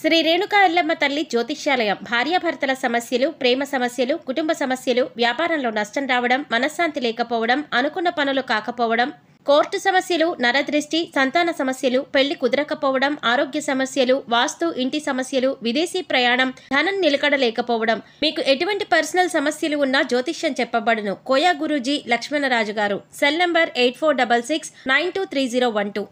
శ్రీ రేణుకా ఎల్లమ్మ తల్లి జ్యోతిష్యాలయం. భార్యాభర్తల సమస్యలు, ప్రేమ సమస్యలు, కుటుంబ సమస్యలు, వ్యాపారంలో నష్టం రావడం, మనశ్శాంతి లేకపోవడం, అనుకున్న పనులు కాకపోవడం, కోర్టు సమస్యలు, నరదృష్టి, సంతాన సమస్యలు, పెళ్లి కుదరకపోవడం, ఆరోగ్య సమస్యలు, వాస్తు, ఇంటి సమస్యలు, విదేశీ ప్రయాణం, ధనం నిలకడలేకపోవడం, మీకు ఎటువంటి పర్సనల్ సమస్యలు ఉన్నా జ్యోతిష్యం చెప్పబడును. కోయా గురూజీ లక్ష్మణరాజు గారు. Cell number 8466923012.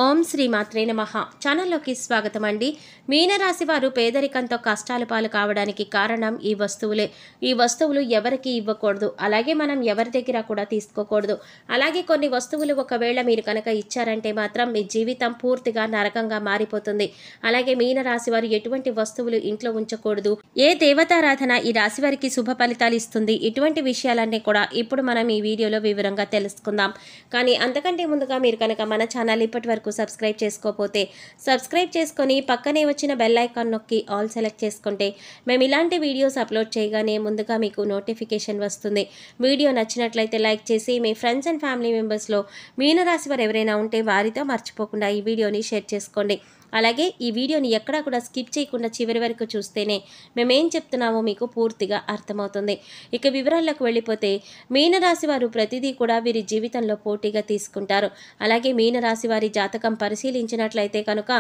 ఓం శ్రీ మాత్రే నమః. ఛానల్లోకి స్వాగతం అండి. మీనరాశి వారు పేదరికంతో కష్టాల పాలు కావడానికి కారణం ఈ వస్తువులే. ఈ వస్తువులు ఎవరికి ఇవ్వకూడదు, అలాగే మనం ఎవరి దగ్గర కూడా తీసుకోకూడదు. అలాగే కొన్ని వస్తువులు ఒకవేళ మీరు కనుక ఇచ్చారంటే మాత్రం మీ జీవితం పూర్తిగా నరకంగా మారిపోతుంది. అలాగే మీనరాశి వారు ఎటువంటి వస్తువులు ఇంట్లో ఉంచకూడదు, ఏ దేవతారాధన ఈ రాశి వారికి శుభ ఫలితాలు ఇస్తుంది, ఇటువంటి విషయాలన్నీ కూడా ఇప్పుడు మనం ఈ వీడియోలో వివరంగా తెలుసుకుందాం. కానీ అంతకంటే ముందుగా మీరు కనుక మన ఛానల్ ఇప్పటి వరకు సబ్స్క్రైబ్ చేసుకోకపోతే సబ్స్క్రైబ్ చేసుకొని పక్కనే వచ్చిన బెల్ ఐకాన్ నొక్కి ఆల్ సెలెక్ట్ చేసుకుంటే మేము ఇలాంటి వీడియోస్ అప్లోడ్ చేయగానే ముందుగా మీకు నోటిఫికేషన్ వస్తుంది. వీడియో నచ్చినట్లయితే లైక్ చేసి మీ ఫ్రెండ్స్ అండ్ ఫ్యామిలీ మెంబర్స్లో మీనరాశి వారు ఎవరైనా ఉంటే వారితో మర్చిపోకుండా ఈ వీడియోని షేర్ చేసుకోండి. అలాగే ఈ వీడియోని ఎక్కడా కూడా స్కిప్ చేయకుండా చివరి వరకు చూస్తేనే మేమేం చెప్తున్నామో మీకు పూర్తిగా అర్థమవుతుంది. ఇక వివరాలకు వెళ్ళిపోతే మీనరాశి వారు ప్రతిదీ కూడా వీరి జీవితంలో పోటీగా తీసుకుంటారు. అలాగే మీనరాశి వారి జాతకం పరిశీలించినట్లయితే కనుక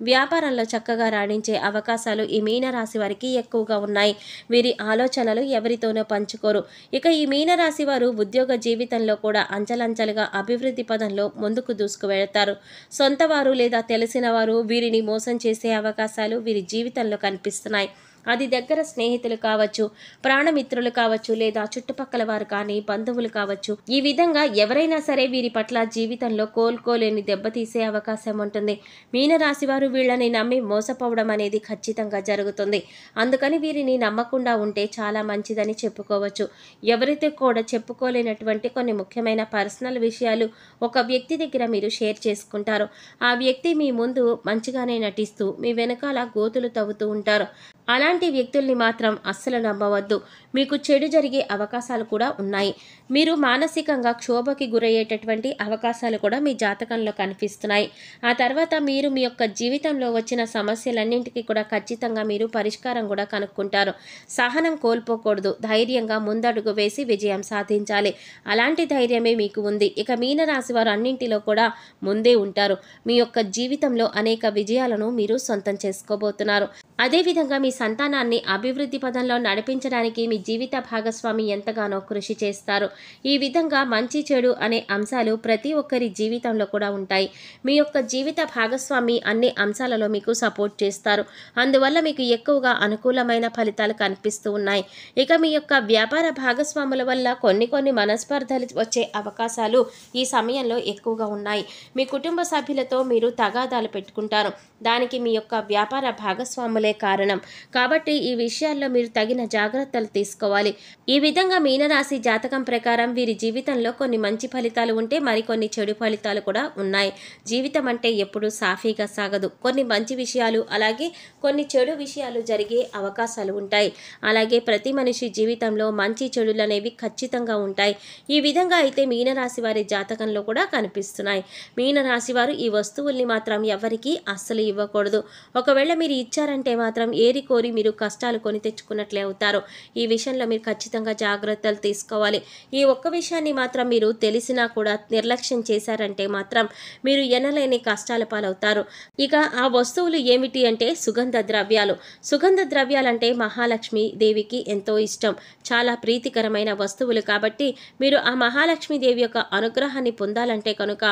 వ్యాపారంలో చక్కగా రాణించే అవకాశాలు ఈ మీనరాశి వారికి ఎక్కువగా ఉన్నాయి. వీరి ఆలోచనలు ఎవరితోనో పంచుకోరు. ఇక ఈ మీనరాశి వారు ఉద్యోగ జీవితంలో కూడా అంచెలంచెలుగా అభివృద్ధి పదంలో ముందుకు దూసుకు వెళతారు. సొంత వారు లేదా తెలిసిన వారు వీరిని మోసం చేసే అవకాశాలు వీరి జీవితంలో కనిపిస్తున్నాయి. అది దగ్గర స్నేహితులు కావచ్చు, ప్రాణమిత్రులు కావచ్చు, లేదా చుట్టుపక్కల వారు కానీ బంధువులు కావచ్చు. ఈ విధంగా ఎవరైనా సరే వీరి పట్ల జీవితంలో కోలుకోలేని దెబ్బతీసే అవకాశం ఉంటుంది. మీనరాశి వారు వీళ్ళని నమ్మి మోసపోవడం అనేది ఖచ్చితంగా జరుగుతుంది. అందుకని వీరిని నమ్మకుండా ఉంటే చాలా మంచిదని చెప్పుకోవచ్చు. ఎవరితో కూడా చెప్పుకోలేనటువంటి కొన్ని ముఖ్యమైన పర్సనల్ విషయాలు ఒక వ్యక్తి దగ్గర మీరు షేర్ చేసుకుంటారు. ఆ వ్యక్తి మీ ముందు మంచిగానే నటిస్తూ మీ వెనకాల గోతులు తవ్వుతూ ఉంటారు. అలాంటి వ్యక్తుల్ని మాత్రం అస్సలు నమ్మవద్దు. మీకు చెడు జరిగే అవకాశాలు కూడా ఉన్నాయి. మీరు మానసికంగా క్షోభకి గురయ్యేటటువంటి అవకాశాలు కూడా మీ జాతకంలో కనిపిస్తున్నాయి. ఆ తర్వాత మీరు మీ యొక్క జీవితంలో వచ్చిన సమస్యలన్నింటికీ కూడా ఖచ్చితంగా మీరు పరిష్కారం కూడా కనుక్కుంటారు. సహనం కోల్పోకూడదు. ధైర్యంగా ముందడుగు వేసి విజయం సాధించాలి. అలాంటి ధైర్యమే మీకు ఉంది. ఇక మీనరాశి వారు అన్నింటిలో కూడా ముందే ఉంటారు. మీ యొక్క జీవితంలో అనేక విజయాలను మీరు సొంతం చేసుకోబోతున్నారు. అదేవిధంగా మీ సంతానాన్ని అభివృద్ధి పదంలో నడిపించడానికి మీ జీవిత భాగస్వామి ఎంతగానో కృషి చేస్తారు. ఈ విధంగా మంచి చెడు అనే అంశాలు ప్రతి ఒక్కరి జీవితంలో కూడా ఉంటాయి. మీ యొక్క జీవిత భాగస్వామి అన్ని అంశాలలో మీకు సపోర్ట్ చేస్తారు. అందువల్ల మీకు ఎక్కువగా అనుకూలమైన ఫలితాలు కనిపిస్తూ ఉన్నాయి. ఇక మీ యొక్క వ్యాపార భాగస్వాముల వల్ల కొన్ని మనస్పర్ధలు వచ్చే అవకాశాలు ఈ సమయంలో ఎక్కువగా ఉన్నాయి. మీ కుటుంబ సభ్యులతో మీరు తగాదాలు పెట్టుకుంటారు. దానికి మీ యొక్క వ్యాపార భాగస్వాములే కారణం. కాబట్టి ఈ విషయాల్లో మీరు తగిన జాగ్రత్తలు తీసుకోవాలి. ఈ విధంగా మీనరాశి జాతకం ప్రకారం వీరి జీవితంలో కొన్ని మంచి ఫలితాలు ఉంటే మరికొన్ని చెడు ఫలితాలు కూడా ఉన్నాయి. జీవితం అంటే ఎప్పుడూ సాఫీగా సాగదు. కొన్ని మంచి విషయాలు అలాగే కొన్ని చెడు విషయాలు జరిగే అవకాశాలు ఉంటాయి. అలాగే ప్రతి మనిషి జీవితంలో మంచి చెడులు అనేవి ఖచ్చితంగా ఉంటాయి. ఈ విధంగా అయితే మీనరాశి వారి జాతకంలో కూడా కనిపిస్తున్నాయి. మీనరాశి వారు ఈ వస్తువుల్ని మాత్రం ఎవరికీ అస్సలు ఇవ్వకూడదు. ఒకవేళ మీరు ఇచ్చారంటే మాత్రం ఏరి కోరి మీరు కష్టాలు కొని తెచ్చుకున్నట్లే అవుతారు. ఈ విషయంలో మీరు ఖచ్చితంగా జాగ్రత్తలు తీసుకోవాలి. ఈ ఒక్క విషయాన్ని మాత్రం మీరు తెలిసినా కూడా నిర్లక్ష్యం చేశారంటే మాత్రం మీరు ఎనలేని కష్టాల పాలవుతారు. ఇక ఆ వస్తువులు ఏమిటి అంటే సుగంధ ద్రవ్యాలు. సుగంధ ద్రవ్యాలంటే మహాలక్ష్మి దేవికి ఎంతో ఇష్టం. చాలా ప్రీతికరమైన వస్తువులు కాబట్టి మీరు ఆ మహాలక్ష్మి దేవి యొక్క అనుగ్రహాన్ని పొందాలంటే కనుక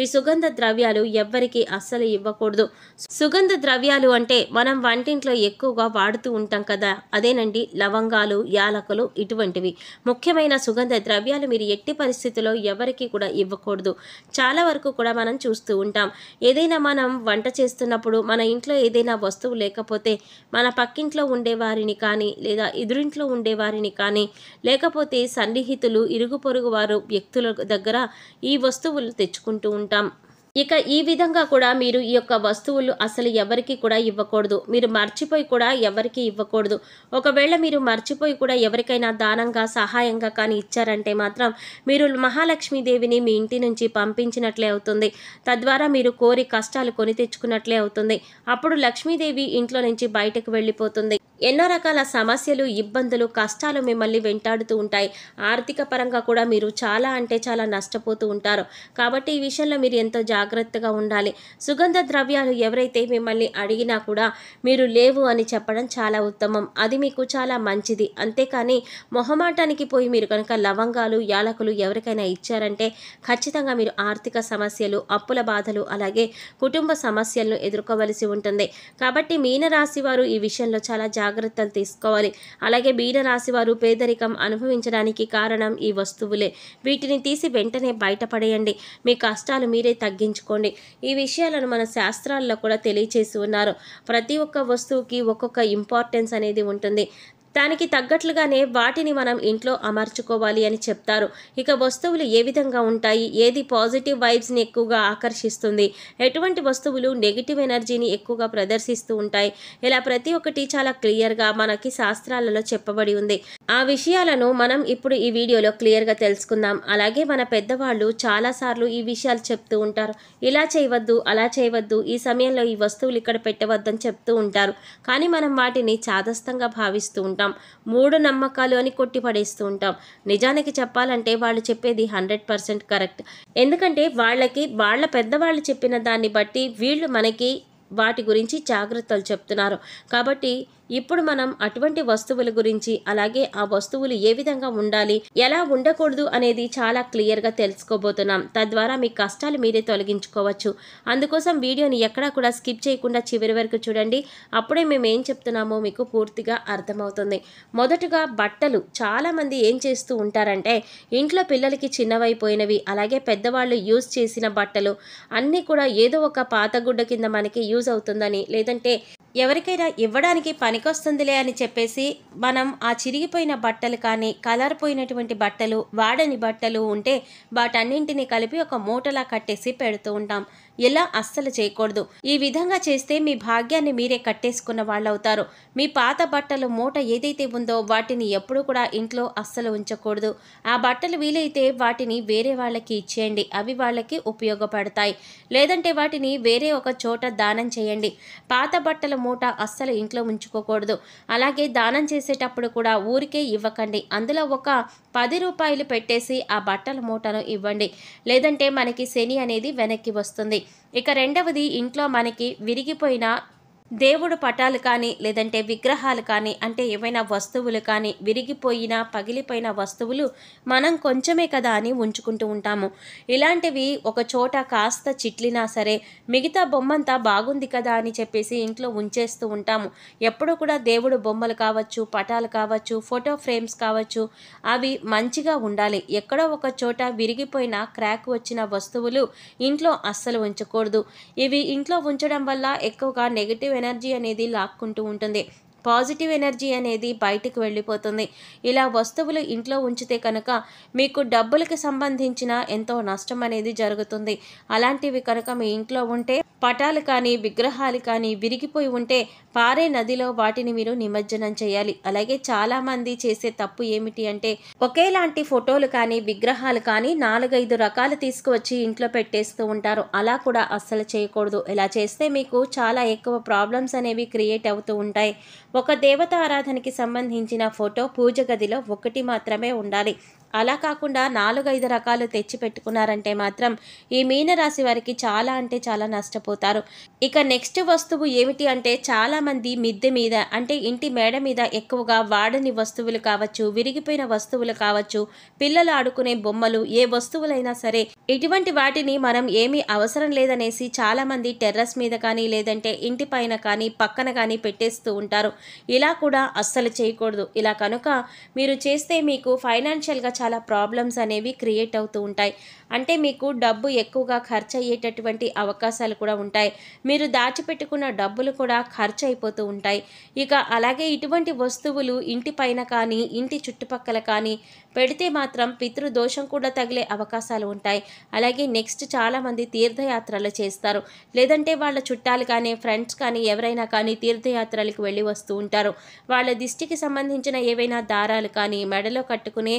ఈ సుగంధ ద్రవ్యాలు ఎవ్వరికీ అస్సలు ఇవ్వకూడదు. సుగంధ ద్రవ్యాలు అంటే మనం వంటింట్లో ఎక్కువగా వాడుతూ ఉంటాం కదా, అదేనండి లవంగాలు, యాలకులు ఇటువంటివి. ముఖ్యమైన సుగంధ ద్రవ్యాలు మీరు ఎట్టి పరిస్థితుల్లో ఎవరికి కూడా ఇవ్వకూడదు. చాలా వరకు కూడా మనం చూస్తూ ఉంటాం. ఏదైనా మనం వంట చేస్తున్నప్పుడు మన ఇంట్లో ఏదైనా వస్తువు లేకపోతే మన పక్కింట్లో ఉండేవారిని కానీ లేదా ఎదురింట్లో ఉండేవారిని కానీ లేకపోతే సన్నిహితులు, ఇరుగు పొరుగు వారు వ్యక్తుల దగ్గర ఈ వస్తువులు తెచ్చుకుంటూ ఉంటాం. ఇక ఈ విధంగా కూడా మీరు ఈ యొక్క వస్తువులు అసలు ఎవరికీ కూడా ఇవ్వకూడదు. మీరు మర్చిపోయి కూడా ఎవరికీ ఇవ్వకూడదు. ఒకవేళ మీరు మర్చిపోయి కూడా ఎవరికైనా దానంగా, సహాయంగా కానీ ఇచ్చారంటే మాత్రం మీరు మహాలక్ష్మీదేవిని మీ ఇంటి నుంచి పంపించినట్లే అవుతుంది. తద్వారా మీరు కోరి కష్టాలు కొని తెచ్చుకున్నట్లే అవుతుంది. అప్పుడు లక్ష్మీదేవి ఇంట్లో నుంచి బయటకు వెళ్ళిపోతుంది. ఎన్నో రకాల సమస్యలు, ఇబ్బందులు, కష్టాలు మిమ్మల్ని వెంటాడుతూ ఉంటాయి. ఆర్థిక పరంగా కూడా మీరు చాలా అంటే చాలా నష్టపోతూ ఉంటారు. కాబట్టి ఈ విషయంలో మీరు ఎంతో జాగ్రత్తగా ఉండాలి. సుగంధ ద్రవ్యాలు ఎవరైతే మిమ్మల్ని అడిగినా కూడా మీరు లేవు అని చెప్పడం చాలా ఉత్తమం. అది మీకు చాలా మంచిది. అంతేకాని మొహమాటానికి పోయి మీరు కనుక లవంగాలు, యాలకులు ఎవరికైనా ఇచ్చారంటే ఖచ్చితంగా మీరు ఆర్థిక సమస్యలు, అప్పుల బాధలు, అలాగే కుటుంబ సమస్యలను ఎదుర్కోవలసి ఉంటుంది. కాబట్టి మీనరాశి వారు ఈ విషయంలో చాలా జాగ్రత్తలు తీసుకోవాలి. అలాగే మీనరాశి వారు పేదరికం అనుభవించడానికి కారణం ఈ వస్తువులే. వీటిని తీసి వెంటనే బయటపడేయండి. మీ కష్టాలు మీరే తగ్గించుకోండి. ఈ విషయాలను మన శాస్త్రాల్లో కూడా తెలియచేసి ఉన్నారు. ప్రతి ఒక్క వస్తువుకి ఒక్కొక్క ఇంపార్టెన్స్ అనేది ఉంటుంది. దానికి తగ్గట్లుగానే వాటిని మనం ఇంట్లో అమర్చుకోవాలి అని చెప్తారు. ఇక వస్తువులు ఏ విధంగా ఉంటాయి, ఏది పాజిటివ్ వైబ్స్ని ఎక్కువగా ఆకర్షిస్తుంది, ఎటువంటి వస్తువులు నెగిటివ్ ఎనర్జీని ఎక్కువగా ప్రదర్శిస్తూ ఉంటాయి, ఇలా ప్రతి ఒక్కటి చాలా క్లియర్గా మనకి శాస్త్రాలలో చెప్పబడి ఉంది. ఆ విషయాలను మనం ఇప్పుడు ఈ వీడియోలో క్లియర్గా తెలుసుకుందాం. అలాగే మన పెద్దవాళ్ళు చాలాసార్లు ఈ విషయాలు చెప్తూ ఉంటారు. ఇలా చేయవద్దు, అలా చేయవద్దు, ఈ సమయంలో ఈ వస్తువులు ఇక్కడ పెట్టవద్దని చెప్తూ ఉంటారు. కానీ మనం వాటిని చాదస్తంగా భావిస్తూ ఉంటాం. మూఢనమ్మకాలు అని కొట్టిపడేస్తూ ఉంటాం. నిజానికి చెప్పాలంటే వాళ్ళు చెప్పేది 100% కరెక్ట్. ఎందుకంటే వాళ్ళ పెద్దవాళ్ళు చెప్పిన దాన్ని బట్టి వీళ్ళు మనకి వాటి గురించి జాగ్రత్తలు చెప్తున్నారు. కాబట్టి ఇప్పుడు మనం అటువంటి వస్తువుల గురించి, అలాగే ఆ వస్తువులు ఏ విధంగా ఉండాలి, ఎలా ఉండకూడదు అనేది చాలా క్లియర్గా తెలుసుకోబోతున్నాం. తద్వారా మీ కష్టాలు మీరే తొలగించుకోవచ్చు. అందుకోసం వీడియోని ఎక్కడా కూడా స్కిప్ చేయకుండా చివరి వరకు చూడండి. అప్పుడే మేము ఏం చెప్తున్నామో మీకు పూర్తిగా అర్థమవుతుంది. మొదటగా బట్టలు. చాలామంది ఏం చేస్తూ ఉంటారంటే ఇంట్లో పిల్లలకి చిన్నవైపోయినవి, అలాగే పెద్దవాళ్ళు యూజ్ చేసిన బట్టలు అన్నీ కూడా ఏదో ఒక పాత గుడ్డ కింద మనకి యూజ్ అవుతుందని, లేదంటే ఎవరికైనా ఇవ్వడానికి పనికొస్తుందిలే అని చెప్పేసి మనం ఆ చిరిగిపోయిన బట్టలు కానీ, కలర్ పోయినటువంటి బట్టలు, వాడని బట్టలు ఉంటే వాటన్నింటినీ కలిపి ఒక మూటలా కట్టేసి పెడుతూ ఉంటాం. ఇలా అస్సలు చేయకూడదు. ఈ విధంగా చేస్తే మీ భాగ్యాన్ని మీరే కట్టేసుకున్న వాళ్ళు అవుతారు. మీ పాత బట్టలు మూట ఏదైతే ఉందో వాటిని ఎప్పుడూ కూడా ఇంట్లో అస్సలు ఉంచకూడదు. ఆ బట్టలు వీలైతే వాటిని వేరే వాళ్ళకి ఇచ్చేయండి. అవి వాళ్ళకి ఉపయోగపడతాయి. లేదంటే వాటిని వేరే ఒక చోట దానం చేయండి. పాత బట్టల మూట అస్సలు ఇంట్లో ఉంచుకోకూడదు. అలాగే దానం చేసేటప్పుడు కూడా ఊరికే ఇవ్వకండి. అందులో ఒక 10 రూపాయలు పెట్టేసి ఆ బట్టల మూటను ఇవ్వండి. లేదంటే మనకి శని అనేది వెనక్కి వస్తుంది. ఇక రెండవది, ఇంట్లో మనకి విరిగిపోయిన దేవుడు పటాలు కానీ, లేదంటే విగ్రహాలు కానీ, అంటే ఏవైనా వస్తువులు కానీ, విరిగిపోయిన పగిలిపోయిన వస్తువులు మనం కొంచెమే కదా అని ఉంచుకుంటూ ఉంటాము. ఇలాంటివి ఒక చోట కాస్త చిట్లినా సరే మిగతా బొమ్మంతా బాగుంది కదా అని చెప్పేసి ఇంట్లో ఉంచేస్తూ ఉంటాము. ఎప్పుడూ కూడా దేవుడు బొమ్మలు కావచ్చు, పటాలు కావచ్చు, ఫోటో ఫ్రేమ్స్ కావచ్చు, అవి మంచిగా ఉండాలి. ఎక్కడో ఒక చోట విరిగిపోయిన క్రాక్ వచ్చిన వస్తువులు ఇంట్లో అస్సలు ఉంచకూడదు. ఇవి ఇంట్లో ఉంచడం వల్ల ఎక్కువగా నెగిటివ్ ఎనర్జీ అనేది లాక్కుంటూ ఉంటుంది. పాజిటివ్ ఎనర్జీ అనేది బయటికి వెళ్ళిపోతుంది. ఇలా వస్తువులు ఇంట్లో ఉంచితే కనుక మీకు డబ్బులకి సంబంధించిన ఎంతో నష్టం అనేది జరుగుతుంది. అలాంటివి కనుక మీ ఇంట్లో ఉంటే, పటాలు కానీ, విగ్రహాలు కానీ విరిగిపోయి ఉంటే పారే నదిలో వాటిని మీరు నిమజ్జనం చేయాలి. అలాగే చాలామంది చేసే తప్పు ఏమిటి అంటే ఒకేలాంటి ఫోటోలు కానీ, విగ్రహాలు కానీ 4-5 రకాలు తీసుకువచ్చి ఇంట్లో పెట్టేస్తూ ఉంటారు. అలా కూడా అస్సలు చేయకూడదు. ఇలా చేస్తే మీకు చాలా ఎక్కువ ప్రాబ్లమ్స్ అనేవి క్రియేట్ అవుతూ ఉంటాయి. ఒక దేవత ఆరాధనకి సంబంధించిన ఫోటో పూజ గదిలో 1 మాత్రమే ఉండాలి. అలా కాకుండా 4-5 రకాలు తెచ్చి పెట్టుకున్నారంటే మాత్రం ఈ మీనరాశి వారికి చాలా అంటే చాలా నష్టపోతారు. ఇక నెక్స్ట్ వస్తువు ఏమిటి అంటే చాలామంది మిద్దె మీద, అంటే ఇంటి మేడ మీద ఎక్కువగా వాడని వస్తువులు కావచ్చు, విరిగిపోయిన వస్తువులు కావచ్చు, పిల్లలు ఆడుకునే బొమ్మలు, ఏ వస్తువులైనా సరే ఇటువంటి వాటిని మనం ఏమీ అవసరం లేదనేసి చాలామంది టెర్రస్ మీద కానీ, లేదంటే ఇంటి పైన కానీ, పక్కన కానీ పెట్టేస్తూ ఉంటారు. ఇలా కూడా అస్సలు చేయకూడదు. ఇలా కనుక మీరు చేస్తే మీకు ఫైనాన్షియల్గా చాలా ప్రాబ్లమ్స్ అనేవి క్రియేట్ అవుతూ ఉంటాయి. అంటే మీకు డబ్బు ఎక్కువగా ఖర్చు అయ్యేటటువంటి అవకాశాలు కూడా ఉంటాయి. మీరు దాచిపెట్టుకున్న డబ్బులు కూడా ఖర్చు అయిపోతూ ఉంటాయి. ఇక అలాగే ఇటువంటి వస్తువులు ఇంటి పైన కానీ ఇంటి చుట్టుపక్కల కానీ పెడితే మాత్రం పితృదోషం కూడా తగిలే అవకాశాలు ఉంటాయి. అలాగే నెక్స్ట్ చాలామంది తీర్థయాత్రలు చేస్తారు. లేదంటే వాళ్ళ చుట్టాలు కానీ ఫ్రెండ్స్ కానీ ఎవరైనా కానీ తీర్థయాత్రలకు వెళ్ళి వస్తూ ఉంటారు. వాళ్ళ దిష్టికి సంబంధించిన ఏవైనా దారాలు కానీ మెడలో కట్టుకునే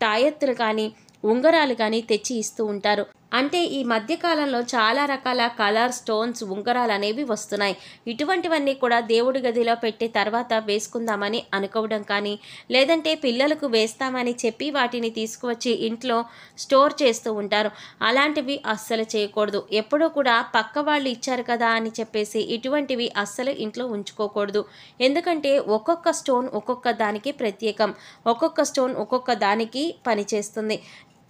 తాయెత్తులు కానీ ఉంగరాలు కానీ తెచ్చి ఇస్తూ ఉంటారు. అంటే ఈ మధ్యకాలంలో చాలా రకాల కలర్ స్టోన్స్ ఉంగరాలు అనేవి వస్తున్నాయి. ఇటువంటివన్నీ కూడా దేవుడి గదిలో పెట్టి తర్వాత వేసుకుందామని అనుకోవడం కానీ లేదంటే పిల్లలకు వేస్తామని చెప్పి వాటిని తీసుకువచ్చి ఇంట్లో స్టోర్ చేస్తూ ఉంటారు. అలాంటివి అస్సలు చేయకూడదు. ఎప్పుడూ కూడా పక్క వాళ్ళు ఇచ్చారు కదా అని చెప్పేసి ఇటువంటివి అస్సలు ఇంట్లో ఉంచుకోకూడదు. ఎందుకంటే ఒక్కొక్క స్టోన్ ఒక్కొక్క దానికి ప్రత్యేకం, ఒక్కొక్క స్టోన్ ఒక్కొక్క దానికి పనిచేస్తుంది.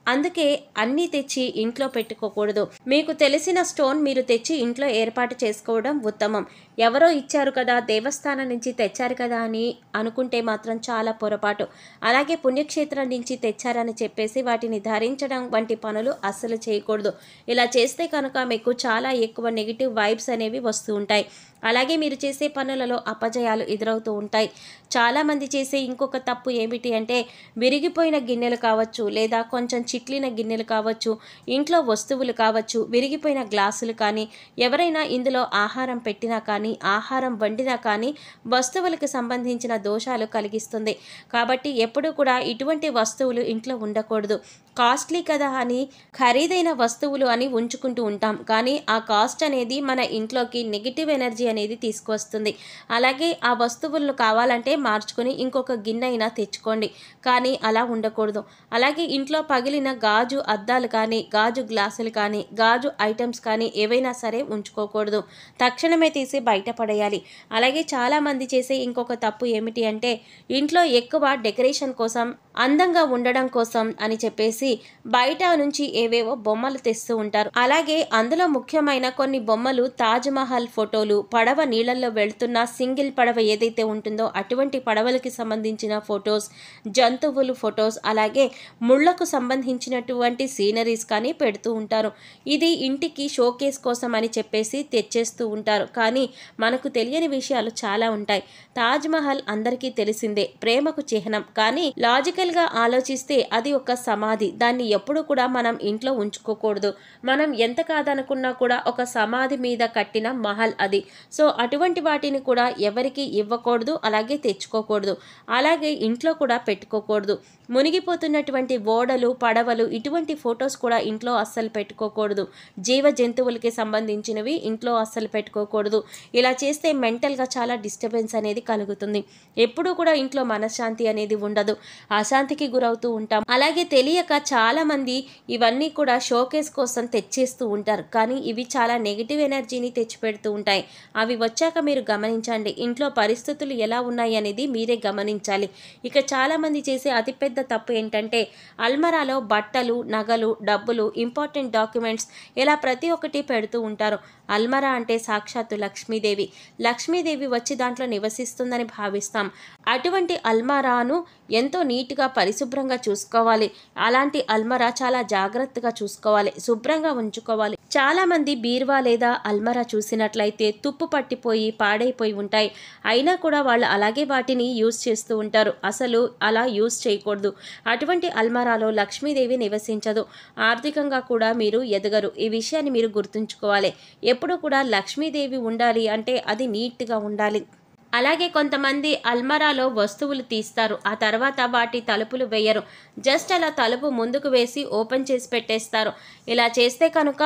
అందుకే అన్నీ తెచ్చి ఇంట్లో పెట్టుకోకూడదు. మీకు తెలిసిన స్టోన్ మీరు తెచ్చి ఇంట్లో ఏర్పాటు చేసుకోవడం ఉత్తమం. ఎవరో ఇచ్చారు కదా, దేవస్థానం నుంచి తెచ్చారు కదా అని అనుకుంటే మాత్రం చాలా పొరపాటు. అలాగే పుణ్యక్షేత్రం నుంచి తెచ్చారని చెప్పేసి వాటిని ధరించడం వంటి పనులు అస్సలు చేయకూడదు. ఇలా చేస్తే కనుక మీకు చాలా ఎక్కువ నెగిటివ్ వైబ్స్ అనేవి వస్తూ ఉంటాయి. అలాగే మీరు చేసే పనులలో అపజయాలు ఎదురవుతూ ఉంటాయి. చాలామంది చేసే ఇంకొక తప్పు ఏమిటి అంటే విరిగిపోయిన గిన్నెలు కావచ్చు, లేదా కొంచెం చిట్లిన గిన్నెలు కావచ్చు, ఇంట్లో వస్తువులు కావచ్చు, విరిగిపోయిన గ్లాసులు కానీ ఎవరైనా ఇందులో ఆహారం పెట్టినా కానీ ఆహారం వండినా కానీ వస్తువులకు సంబంధించిన దోషాలు కలిగిస్తుంది. కాబట్టి ఎప్పుడూ కూడా ఇటువంటి వస్తువులు ఇంట్లో ఉండకూడదు. కాస్ట్లీ కదా అని ఖరీదైన వస్తువులు అని ఉంచుకుంటూ ఉంటాం, కానీ ఆ కాస్ట్ అనేది మన ఇంట్లోకి నెగిటివ్ ఎనర్జీ అనేది తీసుకువస్తుంది. అలాగే ఆ వస్తువులను కావాలంటే మార్చుకొని ఇంకొక గిన్నె అయినా తెచ్చుకోండి, కానీ అలా ఉండకూడదు. అలాగే ఇంట్లో పగిలిన గాజు అద్దాలు కానీ గాజు గ్లాసులు కానీ గాజు ఐటమ్స్ కానీ ఏవైనా సరే ఉంచుకోకూడదు. తక్షణమే తీసి బయటపడేయాలి. అలాగే చాలామంది చేసే ఇంకొక తప్పు ఏమిటి అంటే ఇంట్లో ఎక్కువ డెకరేషన్ కోసం, అందంగా ఉండడం కోసం అని చెప్పేసి బయట నుంచి ఏవేవో బొమ్మలు తెస్తూ ఉంటారు. అలాగే అందులో ముఖ్యమైన కొన్ని బొమ్మలు తాజ్మహల్ ఫోటోలు, పడవ నీళ్ళల్లో వెళ్తున్న సింగిల్ పడవ ఏదైతే ఉంటుందో అటువంటి పడవలకి సంబంధించిన ఫొటోస్, జంతువులు ఫొటోస్, అలాగే ముళ్లకు సంబంధించినటువంటి సీనరీస్ కానీ పెడుతూ ఉంటారు. ఇది ఇంటికి షోకేస్ కోసం అని చెప్పేసి తెచ్చేస్తూ ఉంటారు. కానీ మనకు తెలియని విషయాలు చాలా ఉంటాయి. తాజ్మహల్ అందరికీ తెలిసిందే, ప్రేమకు చిహ్నం. కానీ లాజికల్గా ఆలోచిస్తే అది ఒక సమాధి. దాన్ని ఎప్పుడు కూడా మనం ఇంట్లో ఉంచుకోకూడదు. మనం ఎంత కాదనుకున్నా కూడా ఒక సమాధి మీద కట్టిన మహల్ అది. సో అటువంటి వాటిని కూడా ఎవరికి ఇవ్వకూడదు, అలాగే తెచ్చుకోకూడదు, అలాగే ఇంట్లో కూడా పెట్టుకోకూడదు. మునిగిపోతున్నటువంటి ఓడలు, పడవలు ఇటువంటి ఫొటోస్ కూడా ఇంట్లో అస్సలు పెట్టుకోకూడదు. జీవ జంతువులకి సంబంధించినవి ఇంట్లో అస్సలు పెట్టుకోకూడదు. ఇలా చేస్తే మెంటల్గా చాలా డిస్టర్బెన్స్ అనేది కలుగుతుంది. ఎప్పుడూ కూడా ఇంట్లో మనశ్శాంతి అనేది ఉండదు, అశాంతికి గురవుతూ ఉంటాం. అలాగే తెలియక చాలామంది ఇవన్నీ కూడా షోకేస్ కోసం తెచ్చేస్తూ ఉంటారు. కానీ ఇవి చాలా నెగిటివ్ ఎనర్జీని తెచ్చిపెడుతూ ఉంటాయి. అవి వచ్చాక మీరు గమనించండి, ఇంట్లో పరిస్థితులు ఎలా ఉన్నాయి అనేది మీరే గమనించాలి. ఇక చాలామంది చేసే అతిపెద్ద తప్పు ఏంటంటే అల్మరాలో బట్టలు, నగలు, డబ్బులు, ఇంపార్టెంట్ డాక్యుమెంట్స్ ఇలా ప్రతి ఒక్కటి పెడుతూ ఉంటారు. అల్మరా అంటే సాక్షాత్తు లక్ష్మీదేవి. లక్ష్మీదేవి వచ్చి దాంట్లో నివసిస్తుందని భావిస్తాం. అటువంటి అల్మరాను ఎంతో నీట్గా పరిశుభ్రంగా చూసుకోవాలి. అలాంటి అల్మరా చాలా జాగ్రత్తగా చూసుకోవాలి, శుభ్రంగా ఉంచుకోవాలి. చాలామంది బీరువా లేదా అల్మరా చూసినట్లయితే తుప్పు పట్టిపోయి పాడైపోయి ఉంటాయి. అయినా కూడా వాళ్ళు అలాగే వాటిని యూజ్ చేస్తూ ఉంటారు. అసలు అలా యూజ్ చేయకూడదు. అటువంటి అల్మరాలో లక్ష్మీదేవి నివసించదు. ఆర్థికంగా కూడా మీరు ఎదగరు. ఈ విషయాన్ని మీరు గుర్తుంచుకోవాలి. ఎప్పుడు కూడా లక్ష్మీదేవి ఉండాలి అంటే అది నీట్గా ఉండాలి. అలాగే కొంతమంది అల్మరాలో వస్తువులు తీస్తారు, ఆ తర్వాత వాటి తలుపులు వేయరు. జస్ట్ అలా తలుపు ముందుకు వేసి ఓపెన్ చేసి పెట్టేస్తారు. ఇలా చేస్తే కనుక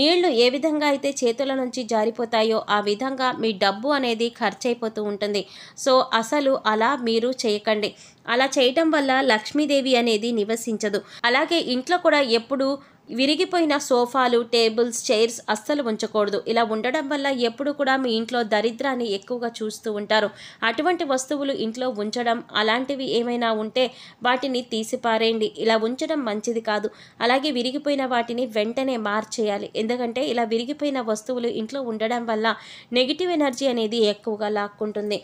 నీళ్లు ఏ విధంగా అయితే చేతుల నుంచి జారిపోతాయో ఆ విధంగా మీ డబ్బు అనేది ఖర్చు అయిపోతూ ఉంటుంది. సో అసలు అలా మీరు చేయకండి. అలా చేయటం వల్ల లక్ష్మీదేవి అనేది నివసించదు. అలాగే ఇంట్లో కూడా ఎప్పుడు విరిగిపోయిన సోఫాలు, టేబుల్స్, చైర్స్ అస్సలు ఉంచకూడదు. ఇలా ఉండడం వల్ల ఎప్పుడు కూడా మీ ఇంట్లో దరిద్రాన్ని ఎక్కువగా చూస్తూ ఉంటారు. అటువంటి వస్తువులు ఇంట్లో ఉంచడం అలాంటివి ఏమైనా ఉంటే వాటిని తీసిపారేయండి. ఇలా ఉంచడం మంచిది కాదు. అలాగే విరిగిపోయిన వాటిని వెంటనే మార్చేయాలి. ఎందుకంటే ఇలా విరిగిపోయిన వస్తువులు ఇంట్లో ఉండడం వల్ల నెగిటివ్ ఎనర్జీ అనేది ఎక్కువగా లాక్కుంటుంది.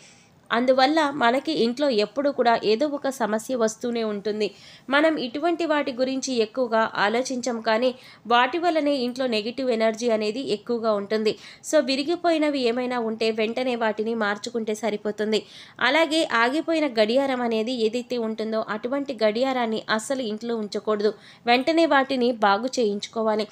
అందువల్ల మనకి ఇంట్లో ఎప్పుడు కూడా ఏదో ఒక సమస్య వస్తూనే ఉంటుంది. మనం ఇటువంటి వాటి గురించి ఎక్కువగా ఆలోచించం, కానీ వాటి వల్లనే ఇంట్లో నెగిటివ్ ఎనర్జీ అనేది ఎక్కువగా ఉంటుంది. సో విరిగిపోయినవి ఏమైనా ఉంటే వెంటనే వాటిని మార్చుకుంటే సరిపోతుంది. అలాగే ఆగిపోయిన గడియారం అనేది ఏదైతే ఉంటుందో అటువంటి గడియారాన్ని అస్సలు ఇంట్లో ఉంచకూడదు. వెంటనే వాటిని బాగు చేయించుకోవాలి.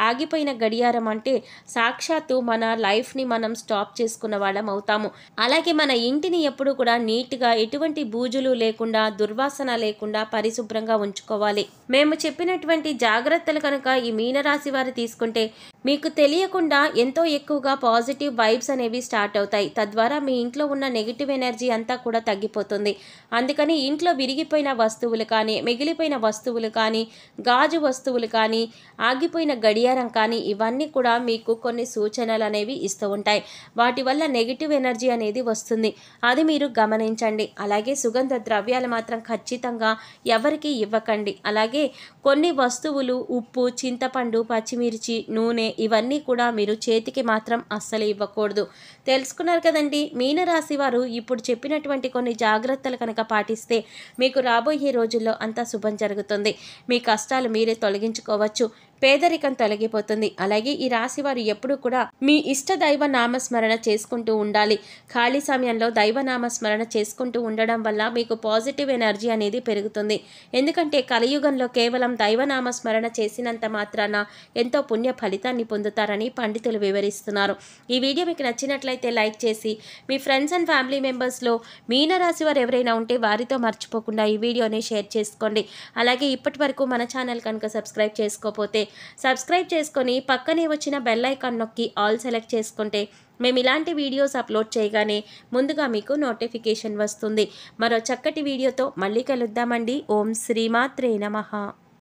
ఆగిపోయిన గడియారం అంటే సాక్షాత్తు మన లైఫ్ని మనం స్టాప్ చేసుకున్న వాళ్ళం అవుతాము. అలాగే మన ఇంటిని ఎప్పుడు కూడా నీట్గా, ఎటువంటి బూజులు లేకుండా, దుర్వాసన లేకుండా పరిశుభ్రంగా ఉంచుకోవాలి. మేము చెప్పినటువంటి జాగ్రత్తలు కనుక ఈ మీనరాశి వారు తీసుకుంటే మీకు తెలియకుండా ఎంతో ఎక్కువగా పాజిటివ్ వైబ్స్ అనేవి స్టార్ట్ అవుతాయి. తద్వారా మీ ఇంట్లో ఉన్న నెగిటివ్ ఎనర్జీ అంతా కూడా తగ్గిపోతుంది. అందుకని ఇంట్లో విరిగిపోయిన వస్తువులు కానీ, మిగిలిపోయిన వస్తువులు కానీ, గాజు వస్తువులు కానీ, ఆగిపోయిన గడియారం కానీ ఇవన్నీ కూడా మీకు కొన్ని సూచనలు అనేవి ఇస్తూ ఉంటాయి. వాటి వల్ల నెగిటివ్ ఎనర్జీ అనేది వస్తుంది. అది మీరు గమనించండి. అలాగే సుగంధ ద్రవ్యాలు మాత్రం ఖచ్చితంగా ఎవరికి ఇవ్వకండి. అలాగే కొన్ని వస్తువులు ఉప్పు, చింతపండు, పచ్చిమిర్చి, నూనె ఇవన్నీ కూడా మీరు చేతికి మాత్రం అస్సలు ఇవ్వకూడదు. తెలుసుకున్నారు కదండి. మీనరాశి వారు ఇప్పుడు చెప్పినటువంటి కొన్ని జాగ్రత్తలు కనుక పాటిస్తే మీకు రాబోయే రోజుల్లో అంతా శుభం జరుగుతుంది. మీ కష్టాలు మీరే తొలగించుకోవచ్చు. పేదరికం తొలగిపోతుంది. అలాగే ఈ రాశి వారు ఎప్పుడు కూడా మీ ఇష్ట దైవ నామస్మరణ చేసుకుంటూ ఉండాలి. ఖాళీ సమయంలో దైవనామస్మరణ చేసుకుంటూ ఉండడం వల్ల మీకు పాజిటివ్ ఎనర్జీ అనేది పెరుగుతుంది. ఎందుకంటే కలియుగంలో కేవలం దైవనామస్మరణ చేసినంత మాత్రాన ఎంతో పుణ్య ఫలితాన్ని పొందుతారని పండితులు వివరిస్తున్నారు. ఈ వీడియో మీకు నచ్చినట్లయితే లైక్ చేసి మీ ఫ్రెండ్స్ అండ్ ఫ్యామిలీ మెంబర్స్లో మీనరాశి వారు ఎవరైనా ఉంటే వారితో మర్చిపోకుండా ఈ వీడియోని షేర్ చేసుకోండి. అలాగే ఇప్పటి వరకు మన ఛానల్ కనుక సబ్స్క్రైబ్ చేసుకోకపోతే సబ్స్క్రైబ్ చేసుకొని పక్కనే వచ్చిన బెల్ ఐకాన్ నొక్కి ఆల్ సెలెక్ట్ చేసుకుంటే మేము ఇలాంటి వీడియోస్ అప్లోడ్ చేయగానే ముందుగా మీకు నోటిఫికేషన్ వస్తుంది. మరో చక్కటి వీడియోతో మళ్ళీ కలుద్దామండి. ఓం శ్రీమాత్రే నమః.